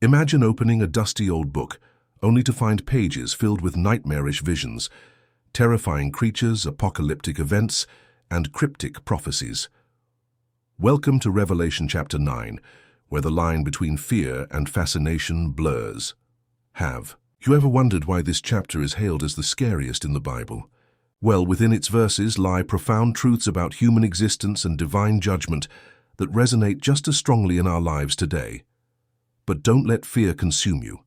Imagine opening a dusty old book, only to find pages filled with nightmarish visions, terrifying creatures, apocalyptic events, and cryptic prophecies. Welcome to Revelation chapter 9, where the line between fear and fascination blurs. Have you ever wondered why this chapter is hailed as the scariest in the Bible? Well, within its verses lie profound truths about human existence and divine judgment that resonate just as strongly in our lives today. But don't let fear consume you.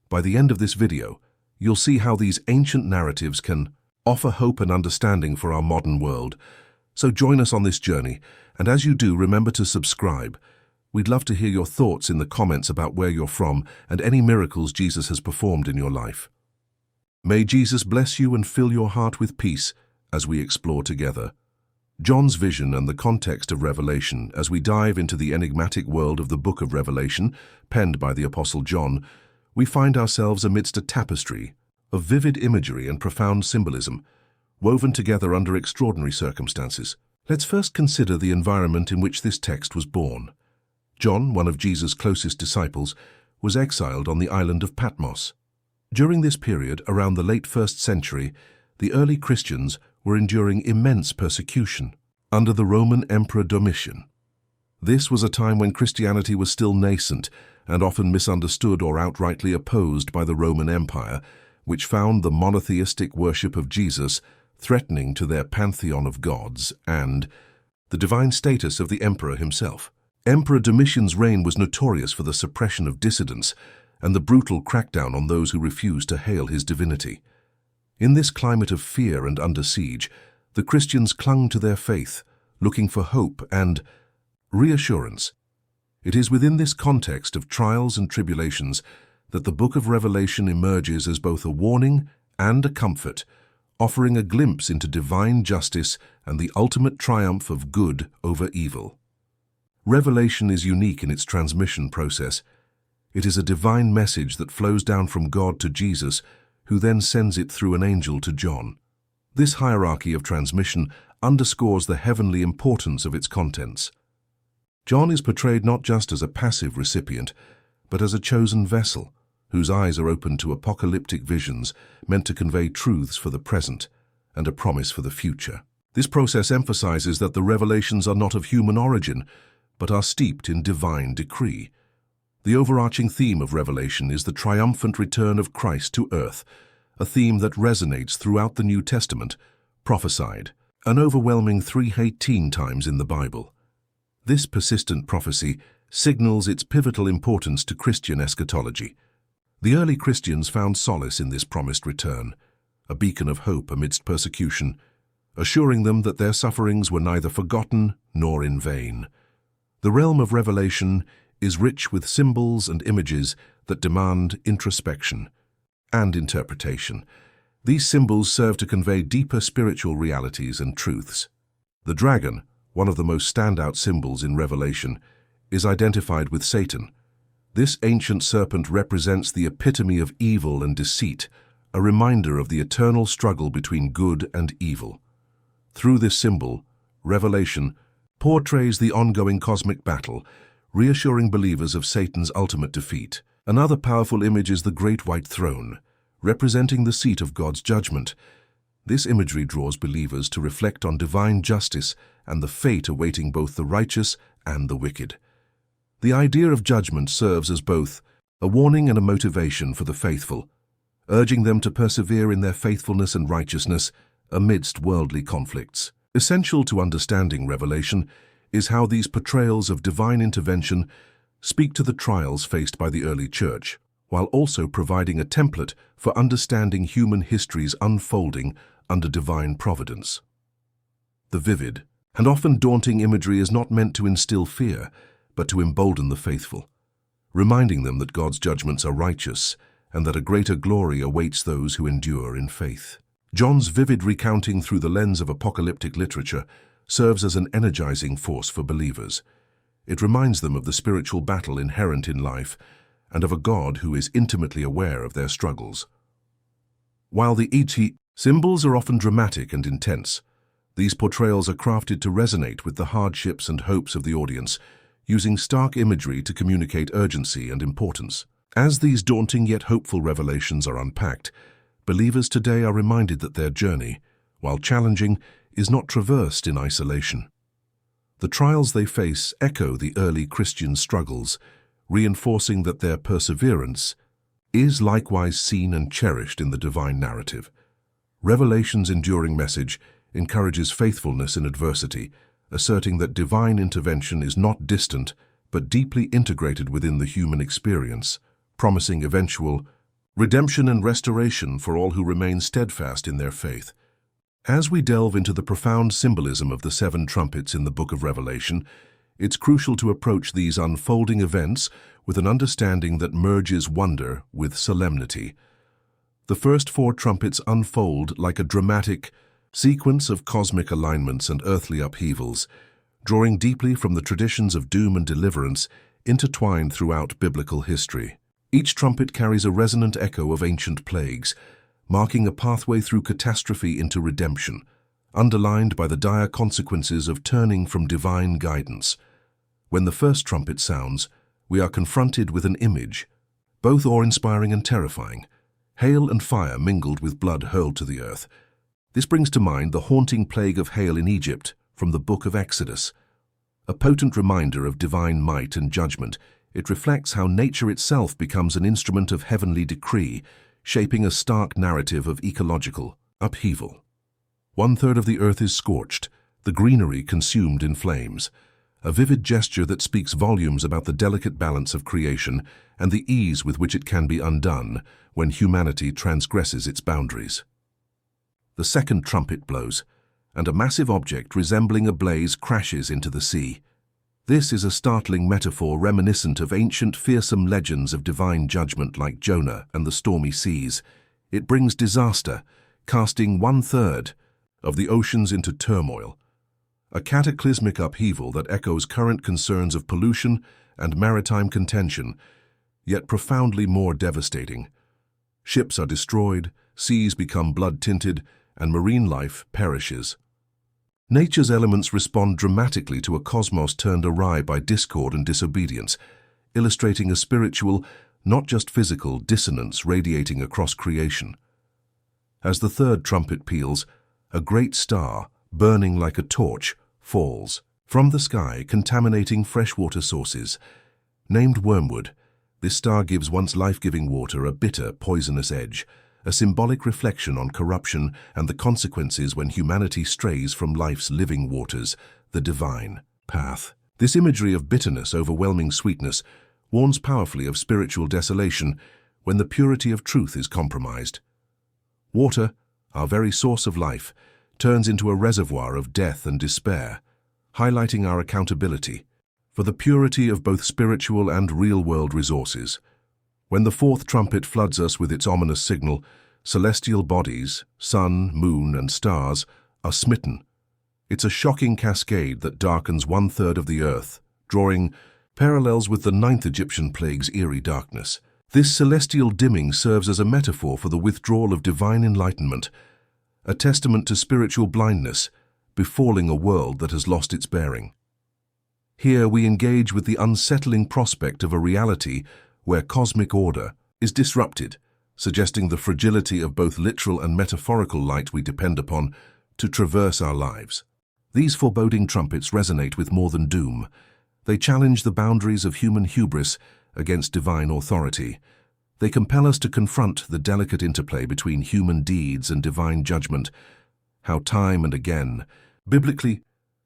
By the end of this video, you'll see how these ancient narratives can offer hope and understanding for our modern world. So join us on this journey, and as you do, remember to subscribe. We'd love to hear your thoughts in the comments about where you're from and any miracles Jesus has performed in your life. May Jesus bless you and fill your heart with peace as we explore together John's vision and the context of Revelation. As we dive into the enigmatic world of the book of Revelation, penned by the Apostle John, we find ourselves amidst a tapestry of vivid imagery and profound symbolism, woven together under extraordinary circumstances. Let's first consider the environment in which this text was born. John, one of Jesus' closest disciples, was exiled on the island of Patmos. During this period, around the late 1st century, the early Christians were enduring immense persecution under the Roman Emperor Domitian. This was a time when Christianity was still nascent and often misunderstood or outrightly opposed by the Roman Empire, which found the monotheistic worship of Jesus threatening to their pantheon of gods and the divine status of the emperor himself. Emperor Domitian's reign was notorious for the suppression of dissidents and the brutal crackdown on those who refused to hail his divinity. In this climate of fear and under siege, the Christians clung to their faith, looking for hope and reassurance. It is within this context of trials and tribulations that the book of Revelation emerges as both a warning and a comfort, offering a glimpse into divine justice and the ultimate triumph of good over evil. Revelation is unique in its transmission process. It is a divine message that flows down from God to Jesus, who then sends it through an angel to John. This hierarchy of transmission underscores the heavenly importance of its contents. John is portrayed not just as a passive recipient, but as a chosen vessel, whose eyes are open to apocalyptic visions meant to convey truths for the present and a promise for the future. This process emphasizes that the revelations are not of human origin, but are steeped in divine decree. The overarching theme of Revelation is the triumphant return of Christ to earth, a theme that resonates throughout the New Testament, prophesied an overwhelming 318 times in the Bible. This persistent prophecy signals its pivotal importance to Christian eschatology. The early Christians found solace in this promised return, a beacon of hope amidst persecution, assuring them that their sufferings were neither forgotten nor in vain. The realm of Revelation is rich with symbols and images that demand introspection and interpretation. These symbols serve to convey deeper spiritual realities and truths. The dragon, one of the most standout symbols in Revelation, is identified with Satan. This ancient serpent represents the epitome of evil and deceit, a reminder of the eternal struggle between good and evil. Through this symbol, Revelation portrays the ongoing cosmic battle, reassuring believers of Satan's ultimate defeat. Another powerful image is the Great White Throne, representing the seat of God's judgment. This imagery draws believers to reflect on divine justice and the fate awaiting both the righteous and the wicked. The idea of judgment serves as both a warning and a motivation for the faithful, urging them to persevere in their faithfulness and righteousness amidst worldly conflicts. Essential to understanding Revelation is how these portrayals of divine intervention speak to the trials faced by the early church, while also providing a template for understanding human history's unfolding under divine providence. The vivid and often daunting imagery is not meant to instill fear, but to embolden the faithful, reminding them that God's judgments are righteous and that a greater glory awaits those who endure in faith. John's vivid recounting through the lens of apocalyptic literature serves as an energizing force for believers. It reminds them of the spiritual battle inherent in life and of a God who is intimately aware of their struggles. While the ET symbols are often dramatic and intense, these portrayals are crafted to resonate with the hardships and hopes of the audience, using stark imagery to communicate urgency and importance. As these daunting yet hopeful revelations are unpacked, believers today are reminded that their journey, while challenging, is not traversed in isolation. The trials they face echo the early Christian struggles, reinforcing that their perseverance is likewise seen and cherished in the divine narrative. Revelation's enduring message encourages faithfulness in adversity, asserting that divine intervention is not distant but deeply integrated within the human experience, promising eventual redemption and restoration for all who remain steadfast in their faith. As we delve into the profound symbolism of the seven trumpets in the Book of Revelation, it's crucial to approach these unfolding events with an understanding that merges wonder with solemnity. The first four trumpets unfold like a dramatic sequence of cosmic alignments and earthly upheavals, drawing deeply from the traditions of doom and deliverance intertwined throughout biblical history. Each trumpet carries a resonant echo of ancient plagues, marking a pathway through catastrophe into redemption, underlined by the dire consequences of turning from divine guidance. When the first trumpet sounds, we are confronted with an image, both awe-inspiring and terrifying: hail and fire mingled with blood hurled to the earth. This brings to mind the haunting plague of hail in Egypt from the Book of Exodus. A potent reminder of divine might and judgment, it reflects how nature itself becomes an instrument of heavenly decree, shaping a stark narrative of ecological upheaval. 1/3 of the earth is scorched, the greenery consumed in flames, a vivid gesture that speaks volumes about the delicate balance of creation and the ease with which it can be undone when humanity transgresses its boundaries. The second trumpet blows, and a massive object resembling a blaze crashes into the sea. This is a startling metaphor reminiscent of ancient fearsome legends of divine judgment like Jonah and the stormy seas. It brings disaster, casting 1/3 of the oceans into turmoil, a cataclysmic upheaval that echoes current concerns of pollution and maritime contention, yet profoundly more devastating. Ships are destroyed, seas become blood-tinted, and marine life perishes. Nature's elements respond dramatically to a cosmos turned awry by discord and disobedience, illustrating a spiritual, not just physical, dissonance radiating across creation. As the third trumpet peals, a great star, burning like a torch, falls from the sky, contaminating freshwater sources. Named Wormwood, this star gives once life-giving water a bitter, poisonous edge, a symbolic reflection on corruption and the consequences when humanity strays from life's living waters, the divine path. This imagery of bitterness overwhelming sweetness warns powerfully of spiritual desolation when the purity of truth is compromised. Water, our very source of life, turns into a reservoir of death and despair, highlighting our accountability for the purity of both spiritual and real-world resources. When the fourth trumpet floods us with its ominous signal, celestial bodies, sun, moon, and stars, are smitten. It's a shocking cascade that darkens 1/3 of the earth, drawing parallels with the 9th Egyptian plague's eerie darkness. This celestial dimming serves as a metaphor for the withdrawal of divine enlightenment, a testament to spiritual blindness befalling a world that has lost its bearing. Here we engage with the unsettling prospect of a reality where cosmic order is disrupted, suggesting the fragility of both literal and metaphorical light we depend upon to traverse our lives. These foreboding trumpets resonate with more than doom. They challenge the boundaries of human hubris against divine authority. They compel us to confront the delicate interplay between human deeds and divine judgment, how time and again, biblically,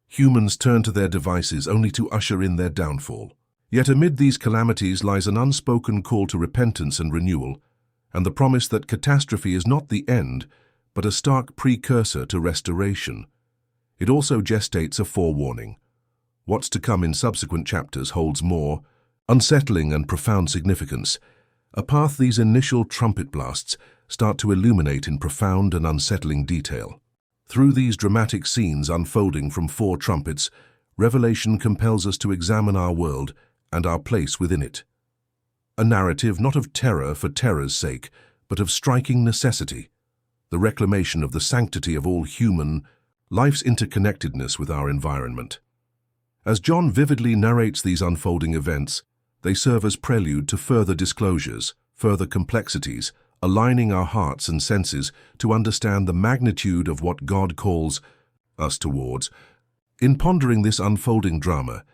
humans turn to their devices only to usher in their downfall. Yet amid these calamities lies an unspoken call to repentance and renewal, and the promise that catastrophe is not the end, but a stark precursor to restoration. It also gestates a forewarning. What's to come in subsequent chapters holds more unsettling and profound significance, a path these initial trumpet blasts start to illuminate in profound and unsettling detail. Through these dramatic scenes unfolding from 4 trumpets, Revelation compels us to examine our world and our place within it. A narrative not of terror for terror's sake, but of striking necessity, the reclamation of the sanctity of all human life's interconnectedness with our environment. As John vividly narrates these unfolding events, they serve as prelude to further disclosures, further complexities, aligning our hearts and senses to understand the magnitude of what God calls us towards. In pondering this unfolding drama,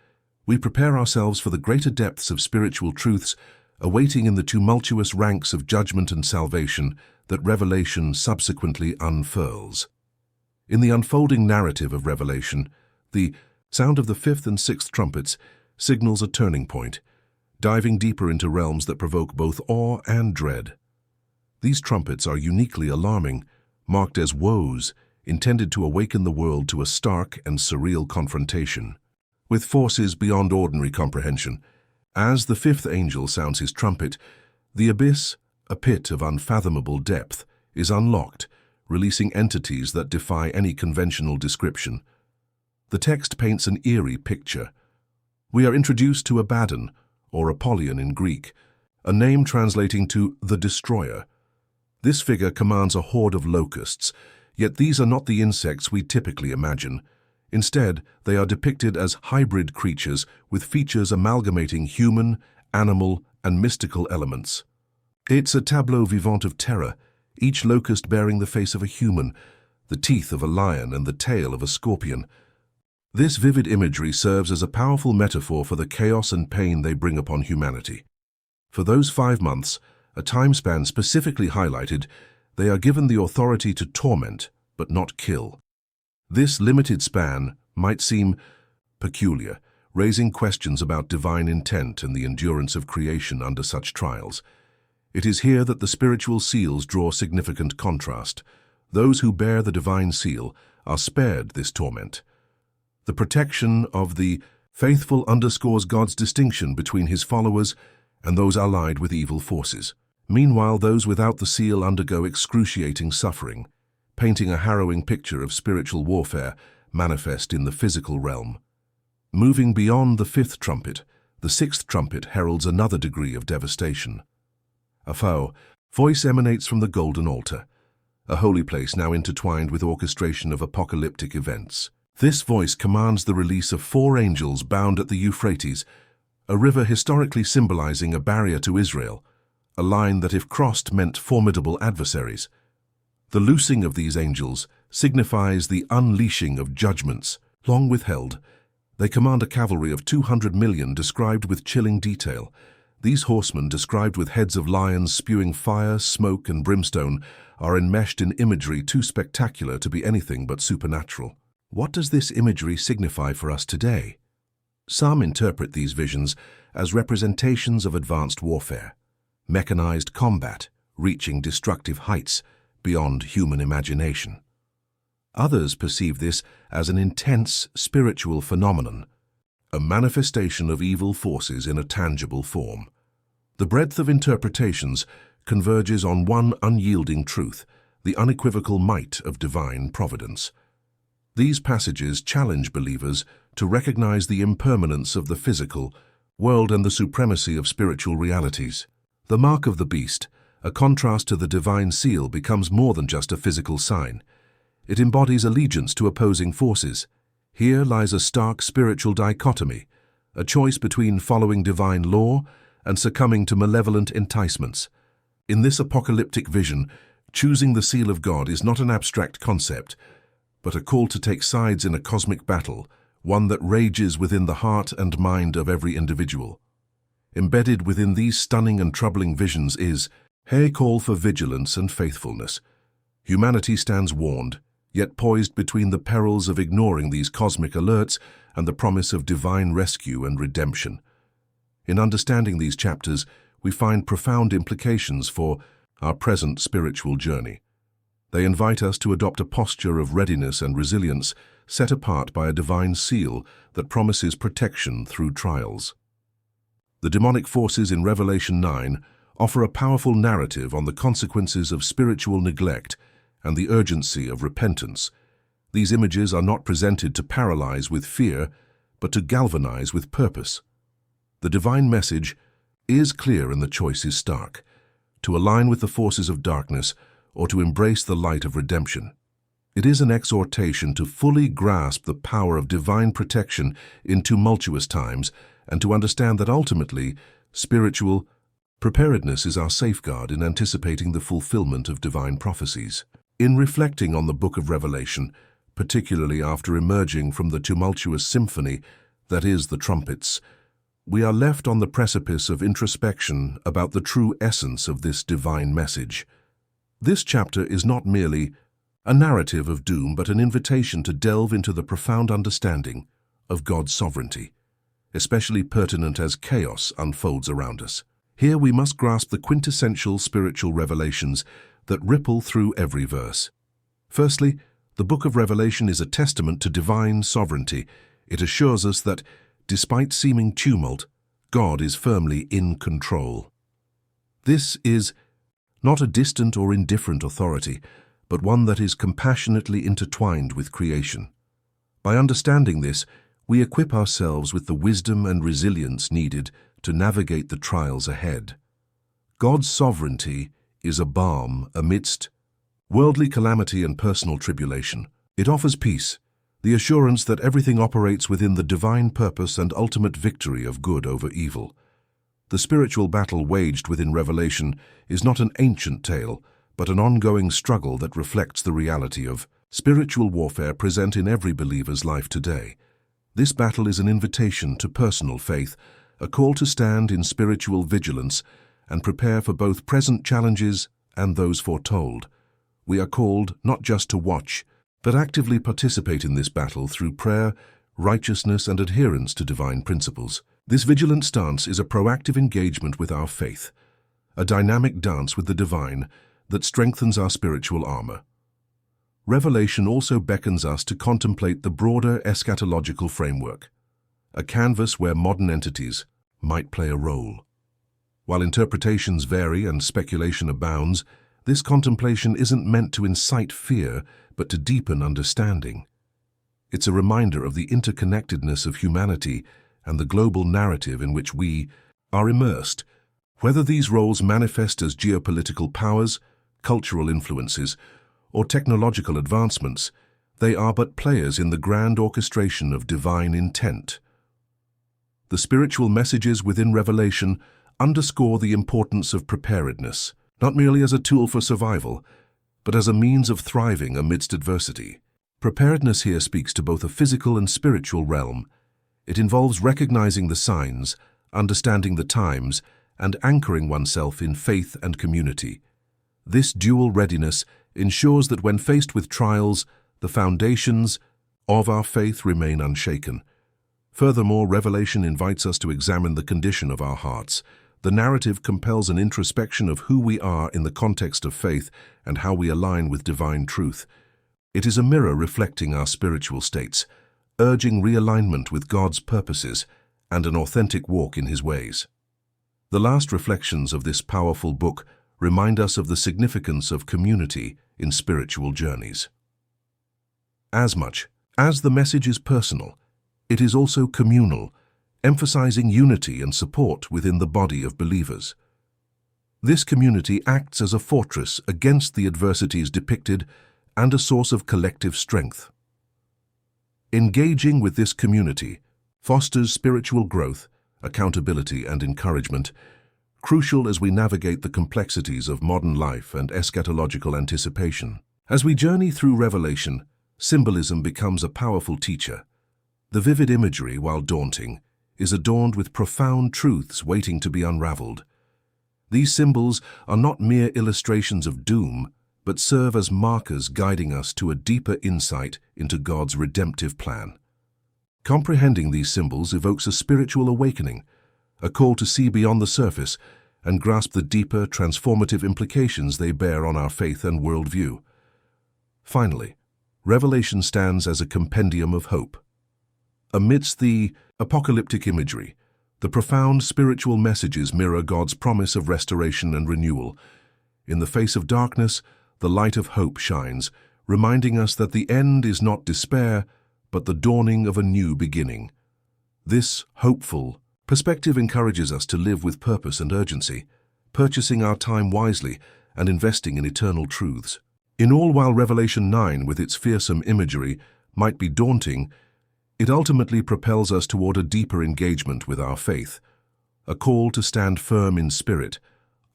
we prepare ourselves for the greater depths of spiritual truths awaiting in the tumultuous ranks of judgment and salvation that Revelation subsequently unfurls. In the unfolding narrative of Revelation, the sound of the fifth and sixth trumpets signals a turning point, diving deeper into realms that provoke both awe and dread. These trumpets are uniquely alarming, marked as woes, intended to awaken the world to a stark and surreal confrontation with forces beyond ordinary comprehension. As the fifth angel sounds his trumpet, the abyss, a pit of unfathomable depth, is unlocked, releasing entities that defy any conventional description. The text paints an eerie picture. We are introduced to Abaddon, or Apollyon in Greek, a name translating to the Destroyer. This figure commands a horde of locusts, yet these are not the insects we typically imagine. Instead, they are depicted as hybrid creatures with features amalgamating human, animal, and mystical elements. It's a tableau vivant of terror, each locust bearing the face of a human, the teeth of a lion and the tail of a scorpion. This vivid imagery serves as a powerful metaphor for the chaos and pain they bring upon humanity. For those 5 months, a time span specifically highlighted, they are given the authority to torment, but not kill. This limited span might seem peculiar, raising questions about divine intent and the endurance of creation under such trials. It is here that the spiritual seals draw significant contrast. Those who bear the divine seal are spared this torment. The protection of the faithful underscores God's distinction between his followers and those allied with evil forces. Meanwhile, those without the seal undergo excruciating suffering, painting a harrowing picture of spiritual warfare manifest in the physical realm. Moving beyond the fifth trumpet, the sixth trumpet heralds another degree of devastation. A voice emanates from the golden altar, a holy place now intertwined with orchestration of apocalyptic events. This voice commands the release of 4 angels bound at the Euphrates, a river historically symbolizing a barrier to Israel, a line that if crossed meant formidable adversaries. The loosing of these angels signifies the unleashing of judgments long withheld. They command a cavalry of 200 million described with chilling detail. These horsemen, described with heads of lions spewing fire, smoke, and brimstone, are enmeshed in imagery too spectacular to be anything but supernatural. What does this imagery signify for us today? Some interpret these visions as representations of advanced warfare, mechanized combat reaching destructive heights beyond human imagination. Others perceive this as an intense spiritual phenomenon, a manifestation of evil forces in a tangible form. The breadth of interpretations converges on one unyielding truth, the unequivocal might of divine providence. These passages challenge believers to recognize the impermanence of the physical world and the supremacy of spiritual realities. The mark of the beast, a contrast to the divine seal, becomes more than just a physical sign. It embodies allegiance to opposing forces. Here lies a stark spiritual dichotomy, a choice between following divine law and succumbing to malevolent enticements. In this apocalyptic vision, choosing the seal of God is not an abstract concept, but a call to take sides in a cosmic battle, one that rages within the heart and mind of every individual. Embedded within these stunning and troubling visions is a call for vigilance and faithfulness. Humanity stands warned, yet poised between the perils of ignoring these cosmic alerts and the promise of divine rescue and redemption. In understanding these chapters, we find profound implications for our present spiritual journey. They invite us to adopt a posture of readiness and resilience, set apart by a divine seal that promises protection through trials. The demonic forces in Revelation 9 offer a powerful narrative on the consequences of spiritual neglect and the urgency of repentance. These images are not presented to paralyze with fear, but to galvanize with purpose. The divine message is clear and the choice is stark: to align with the forces of darkness or to embrace the light of redemption. It is an exhortation to fully grasp the power of divine protection in tumultuous times and to understand that ultimately, spiritual preparedness is our safeguard in anticipating the fulfillment of divine prophecies. In reflecting on the Book of Revelation, particularly after emerging from the tumultuous symphony that is the trumpets, we are left on the precipice of introspection about the true essence of this divine message. This chapter is not merely a narrative of doom, but an invitation to delve into the profound understanding of God's sovereignty, especially pertinent as chaos unfolds around us. Here we must grasp the quintessential spiritual revelations that ripple through every verse. Firstly, the Book of Revelation is a testament to divine sovereignty. It assures us that, despite seeming tumult, God is firmly in control. This is not a distant or indifferent authority, but one that is compassionately intertwined with creation. By understanding this, we equip ourselves with the wisdom and resilience needed to navigate the trials ahead. God's sovereignty is a balm amidst worldly calamity and personal tribulation. It offers peace, the assurance that everything operates within the divine purpose and ultimate victory of good over evil. The spiritual battle waged within Revelation is not an ancient tale, but an ongoing struggle that reflects the reality of spiritual warfare present in every believer's life today. This battle is an invitation to personal faith, a call to stand in spiritual vigilance and prepare for both present challenges and those foretold. We are called not just to watch, but actively participate in this battle through prayer, righteousness, and adherence to divine principles. This vigilant stance is a proactive engagement with our faith, a dynamic dance with the divine that strengthens our spiritual armor. Revelation also beckons us to contemplate the broader eschatological framework, a canvas where modern entities might play a role. While interpretations vary and speculation abounds, this contemplation isn't meant to incite fear, but to deepen understanding. It's a reminder of the interconnectedness of humanity and the global narrative in which we are immersed. Whether these roles manifest as geopolitical powers, cultural influences, or technological advancements, they are but players in the grand orchestration of divine intent. The spiritual messages within Revelation underscore the importance of preparedness, not merely as a tool for survival, but as a means of thriving amidst adversity. Preparedness here speaks to both a physical and spiritual realm. It involves recognizing the signs, understanding the times, and anchoring oneself in faith and community. This dual readiness ensures that when faced with trials, the foundations of our faith remain unshaken. Furthermore, Revelation invites us to examine the condition of our hearts. The narrative compels an introspection of who we are in the context of faith and how we align with divine truth. It is a mirror reflecting our spiritual states, urging realignment with God's purposes and an authentic walk in His ways. The last reflections of this powerful book remind us of the significance of community in spiritual journeys. As much as the message is personal, it is also communal, emphasizing unity and support within the body of believers. This community acts as a fortress against the adversities depicted and a source of collective strength. Engaging with this community fosters spiritual growth, accountability, and encouragement, crucial as we navigate the complexities of modern life and eschatological anticipation. As we journey through Revelation, symbolism becomes a powerful teacher. The vivid imagery, while daunting, is adorned with profound truths waiting to be unraveled. These symbols are not mere illustrations of doom, but serve as markers guiding us to a deeper insight into God's redemptive plan. Comprehending these symbols evokes a spiritual awakening, a call to see beyond the surface and grasp the deeper, transformative implications they bear on our faith and worldview. Finally, Revelation stands as a compendium of hope. Amidst the apocalyptic imagery, the profound spiritual messages mirror God's promise of restoration and renewal. In the face of darkness, the light of hope shines, reminding us that the end is not despair, but the dawning of a new beginning. This hopeful perspective encourages us to live with purpose and urgency, purchasing our time wisely and investing in eternal truths. In all, while Revelation 9, with its fearsome imagery, might be daunting, it ultimately propels us toward a deeper engagement with our faith, a call to stand firm in spirit,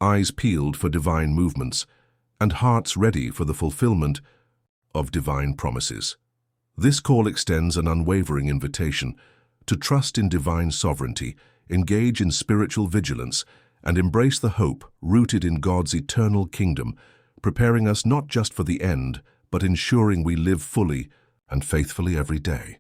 eyes peeled for divine movements, and hearts ready for the fulfillment of divine promises. This call extends an unwavering invitation to trust in divine sovereignty, engage in spiritual vigilance, and embrace the hope rooted in God's eternal kingdom, preparing us not just for the end, but ensuring we live fully and faithfully every day.